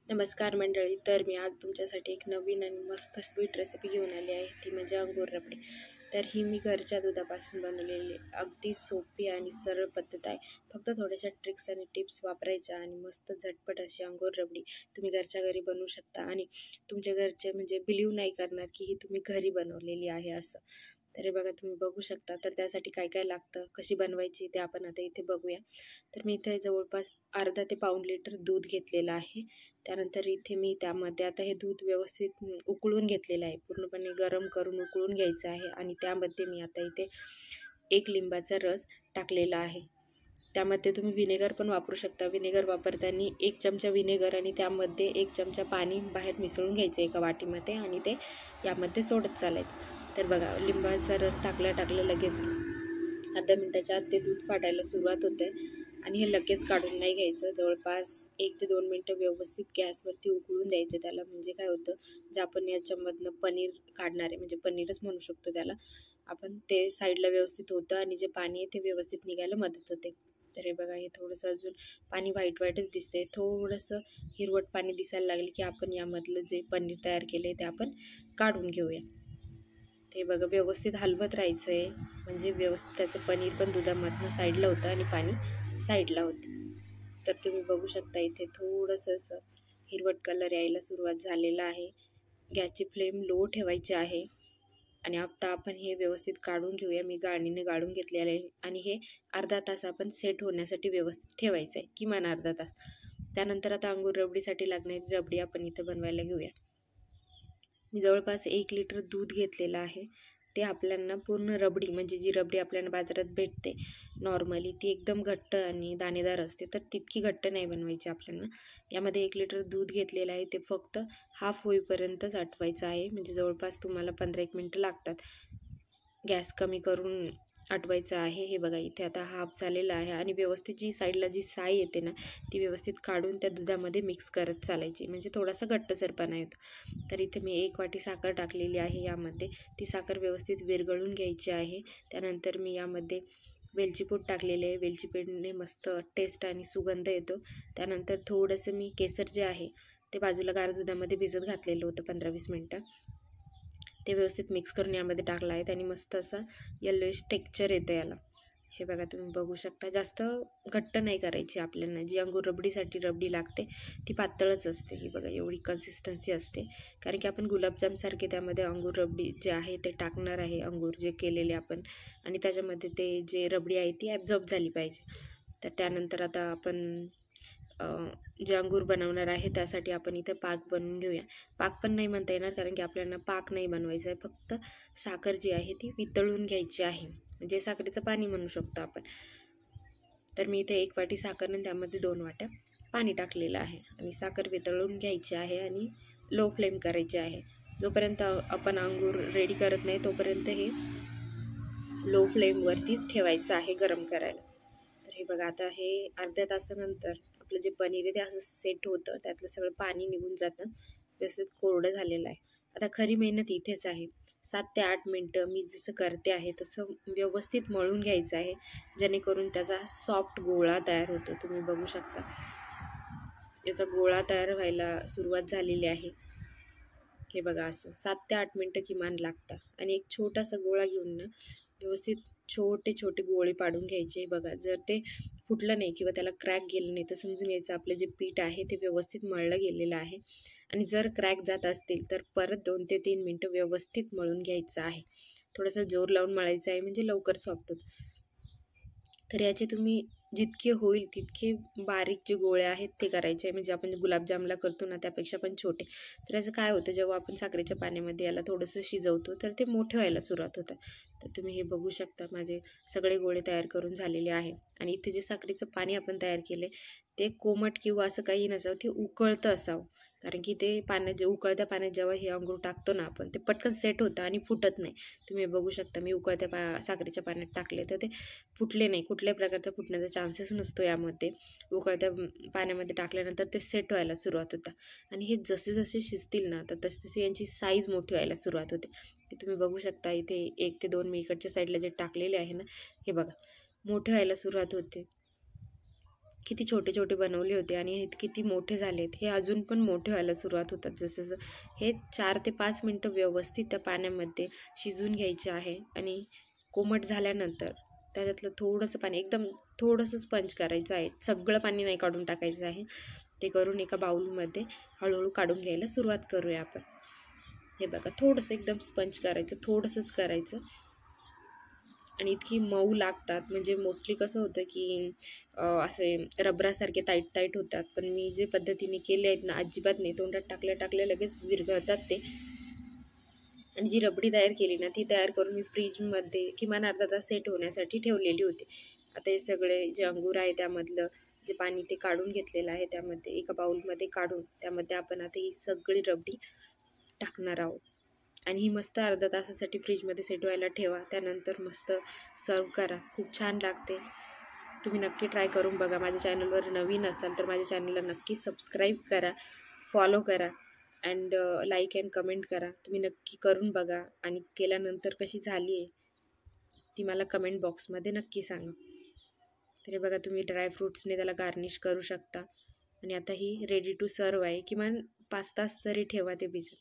नमस्कार मंडळी. तर मी आज तुमच्यासाठी एक नवीन आणि मस्त स्वीट रेसिपी घेऊन आली आहे, ती म्हणजे अंगूर रबडी. तर ही मी घरच्या दुधापासून बनवलेली अगदी सोपी आणि सरळ पद्धत आहे. फक्त थोड्याशा ट्रिक्स आणि टिप्स वापरायच्या आणि मस्त झटपट अशी अंगूर रबडी तुम्ही घरच्या घरी बनवू शकता आणि तुमच्या घरचे म्हणजे बिलीव नाही करणार की ही तुम्ही घरी बनवलेली आहे असं. तर हे बघा, तुम्ही बघू शकता. तर त्यासाठी काय काय लागतं, कशी बनवायची ते आपण आता इथे बघूया. तर मी इथे जवळपास अर्धा ते पाऊण लिटर दूध घेतलेलं आहे. त्यानंतर इथे मी त्यामध्ये आता हे दूध व्यवस्थित उकळून घेतलेलं आहे, पूर्णपणे गरम करून उकळून घ्यायचं आहे. आणि त्यामध्ये मी आता इथे 1 लिंबाचा रस टाकलेला आहे. त्यामध्ये तुम्ही व्हिनेगर पण वापरू शकता. व्हिनेगर वापरताना 1 चमचा व्हिनेगर आणि त्यामध्ये 1 चमचा पाणी बाहेर मिसळून घ्यायचं एका वाटीमध्ये आणि ते यामध्ये सोडत चालायचं. तर बघा, लिंबाचा रस टाकल्या लगेच अर्ध्या मिनिटाच्या आत ते दूध फाटायला सुरुवात होते आणि हे लगेच काढून नाही घ्यायचं. जवळपास 1 ते 2 मिनटं व्यवस्थित गॅसवरती उकळून द्यायचं त्याला. म्हणजे काय होतं, जे आपण याच्यामधनं पनीर काढणार आहे, म्हणजे पनीरच म्हणू शकतो त्याला आपण, ते साईडला व्यवस्थित होतं आणि जे पाणी आहे ते व्यवस्थित निघायला मदत होते. तर हे बघा, हे थोडंसं अजून पाणी व्हाईटच दिसते. थोडंसं हिरवट पाणी दिसायला लागले की आपण यामधलं जे पनीर तयार केले ते आपण काढून घेऊया. ते बघा, व्यवस्थित हलवत राहायचं आहे, म्हणजे व्यवस्थित त्याचं पनीर पण दुधामधनं साईडला होतं आणि पाणी साईडला होतं. तर तुम्ही बघू शकता इथे थोडंसं असं हिरवट कलर यायला सुरुवात झालेला आहे. गॅसची फ्लेम लो ठेवायची आहे आणि आता आपण हे व्यवस्थित काढून घेऊया. मी गाळणीने गाळून घेतलेलं आहे आणि हे अर्धा तास आपण सेट होण्यासाठी व्यवस्थित ठेवायचं आहे, किमान अर्धा तास. त्यानंतर आता अंगूर रबडीसाठी लागणारी रबडी आपण इथं बनवायला घेऊया. मी जवळपास 1 लिटर दूध घेतलेलं आहे. ते आपल्याला पूर्ण रबडी, म्हणजे जी रबडी आपल्याला बाजारात भेटते नॉर्मली, ती एकदम घट्ट आणि दाणेदार असते. तर तितकी घट्ट नाही बनवायची आपल्याला. यामध्ये 1 लिटर दूध घेतलेलं आहे, ते फक्त हाफ होईपर्यंतच आटवायचं आहे. म्हणजे जवळपास तुम्हाला 15-1 मिनटं लागतात. गॅस कमी करून आटवायचं आहे. हे बघा, इथे आता हाफ झालेलं आहे आणि व्यवस्थित जी साईडला जी साय येते ना, ती व्यवस्थित काढून त्या दुधामध्ये मिक्स करत चालायची, म्हणजे थोडासा घट्टसरपणा येतो. तर इथे मी 1 वाटी साखर टाकलेली आहे यामध्ये. ती साखर व्यवस्थित विरघळून घ्यायची आहे. त्यानंतर मी यामध्ये वेलची पूड टाकलेली आहे. वेलची पूडने मस्त टेस्ट आणि सुगंध येतो. त्यानंतर थोडंसं मी केसर जे आहे ते बाजूला गार दुधामध्ये भिजत घातलेलं होतं 15-20 मिनटं. ते व्यवस्थित मिक्स करून यामध्ये टाकलं आहे आणि मस्त असं येलोइश टेक्स्चर येतं याला. हे बघा, तुम्ही बघू शकता. जास्त घट्ट नाही करायची आपल्याला. जी अंगूर रबडीसाठी रबडी लागते ती पातळच असते. ही बघा, एवढी कन्सिस्टन्सी असते, कारण की आपण गुलाबजामसारखे त्यामध्ये अंगूर रबडी जे आहे ते टाकणार आहे, अंगूर जे केलेले आपण, आणि त्याच्यामध्ये ते जे रबडी आहे ती ॲब्झॉर्ब झाली पाहिजे. तर त्यानंतर आता आपण जे अंगूर बनवणार आहे त्यासाठी आपण इथे पाक बनवून घेऊया. पाक पण नाही म्हणता येणार, कारण की आपल्याला पाक नाही बनवायचा आहे. फक्त साखर जी आहे ती वितळून घ्यायची आहे, म्हणजे साखरेचं पाणी म्हणू शकतो आपण. तर मी इथे 1 वाटी साखर आणि त्यामध्ये 2 वाट्या पाणी टाकलेलं आहे आणि साखर वितळून घ्यायची आहे आणि लो फ्लेम करायची आहे. जोपर्यंत आपण अंगूर रेडी करत नाही तोपर्यंत हे लो फ्लेमवरतीच ठेवायचं आहे गरम करायला. तर हे बघा, आता हे अर्ध्या तासानंतर आपलं जे पनीर आहे ते असं सेट होतं, त्यातलं सगळं पाणी निघून जातं, व्यवस्थित कोरडं झालेलं आहे. आता खरी मेहनत इथेच आहे. 7 ते 8 मिनटं मी जसं करते आहे तसं व्यवस्थित मळून घ्यायचं आहे, जेणेकरून त्याचा सॉफ्ट गोळा तयार होतो. तुम्ही बघू शकता, याचा गोळा तयार व्हायला सुरुवात झालेली आहे. हे बघा, असं 7 ते 8 मिनटं किमान लागतात. आणि एक छोटासा गोळा घेऊन ना व्यवस्थित छोटे छोटे गोळे पाडून घ्यायचे. बघा, जर ते फुटलं नाही किंवा त्याला क्रॅक गेलं नाही तर समजून घ्यायचं आपलं जे पीठ आहे ते व्यवस्थित मळलं गेलेलं आहे. आणि जर क्रॅक जात असतील तर परत 2 ते 3 मिनटं व्यवस्थित मळून घ्यायचं आहे. थोडंसं जोर लावून मळायचं आहे, म्हणजे लवकर सॉफ्ट होतं. तर याचे तुम्ही जितके होईल तितके बारीक जे गोळे आहेत ते करायचे आहे, म्हणजे आपण गुलाबजामला करतो ना त्यापेक्षा पण छोटे. तर याचं काय होतं, जेव्हा आपण साखरेच्या पाण्यामध्ये याला थोडंसं शिजवतो तर ते मोठे व्हायला सुरुवात होतं. तर तुम्ही हे बघू शकता, माझे सगळे गोळे तयार करून झालेले आहे. आणि इथे जे साखरेचं पाणी आपण तयार केले ते कोमट किंवा असं काही नसावं, ते उकळतं असावं, कारण की ते पाण्यात जे उकळत्या पाण्यात जेव्हा हे अंगूर टाकतो ना आपण, ते पटकन सेट होतं आणि फुटत नाही. तुम्ही बघू शकता, मी उकळत्या साखरेच्या पाण्यात टाकले तर ते फुटले नाही. कुठल्याही प्रकारचा फुटण्याचा चान्सेस नसतो यामध्ये. उकळत्या पाण्यामध्ये टाकल्यानंतर ते सेट व्हायला सुरुवात होतं आणि हे जसे जसे शिजतील ना तर तसे तसे यांची साईज मोठी व्हायला सुरुवात होते. हे तुम्ही बघू शकता. इथे 1 ते 2 मी इकडच्या साईडला जे टाकलेले आहे ना, हे बघा मोठे व्हायला सुरुवात होते. किती छोटे छोटे बनवले होते आणि हे किती मोठे झालेत. हे अजून पण मोठे व्हायला सुरुवात होतात जसं जसं. हे 4 ते 5 मिनटं व्यवस्थित त्या पाण्यामध्ये शिजवून घ्यायचे आहे आणि कोमट झाल्यानंतर त्याच्यातलं थोडंसं पाणी, एकदम थोडंसं स्पंज करायचं आहे. सगळं पाणी नाही काढून टाकायचं आहे. ते करून एका बाउलमध्ये हळूहळू काढून घ्यायला सुरुवात करूया आपण. हे बघा, थोडंसं एकदम स्पंज करायचं, थोडंसंच करायचं आणि इतकी मऊ लागतात. म्हणजे मोस्टली कसं होतं की असे रबरासारखे टाईट टाईट होतात, पण मी जे पद्धतीने केले आहेत ना, अजिबात नाही. तोंडात टाकल्या टाकल्या लगेच विरघळतात ते. आणि जी रबडी तयार केली ना, ती तयार करून मी फ्रीजमध्ये किमान अर्धा तास सेट होण्यासाठी ठेवलेली होती. आता हे सगळे जे अंगूर आहे त्यामधलं जे पाणी ते काढून घेतलेलं आहे, त्यामध्ये एका बाउलमध्ये काढून त्यामध्ये आपण आता ही सगळी रबडी टाकणार आहोत. आणि ही मस्त अर्धा तासासाठी फ्रीजमध्ये सेट व्हायला ठेवा. त्यानंतर मस्त सर्व करा. खूप छान लागते. तुम्ही नक्की ट्राय करून बघा. माझ्या चॅनलवर नवीन असाल तर माझ्या चॅनलला नक्की सबस्क्राईब करा, फॉलो करा अँड लाईक अँड कमेंट करा. तुम्ही नक्की करून बघा आणि केल्यानंतर कशी झाली आहे ती मला कमेंट बॉक्समध्ये नक्की सांगा. तरी बघा, तुम्ही ड्रायफ्रूट्सने त्याला गार्निश करू शकता. आणि आता ही रेडी टू सर्व आहे. किमान 5 तास तरी ठेवा ते भिजत.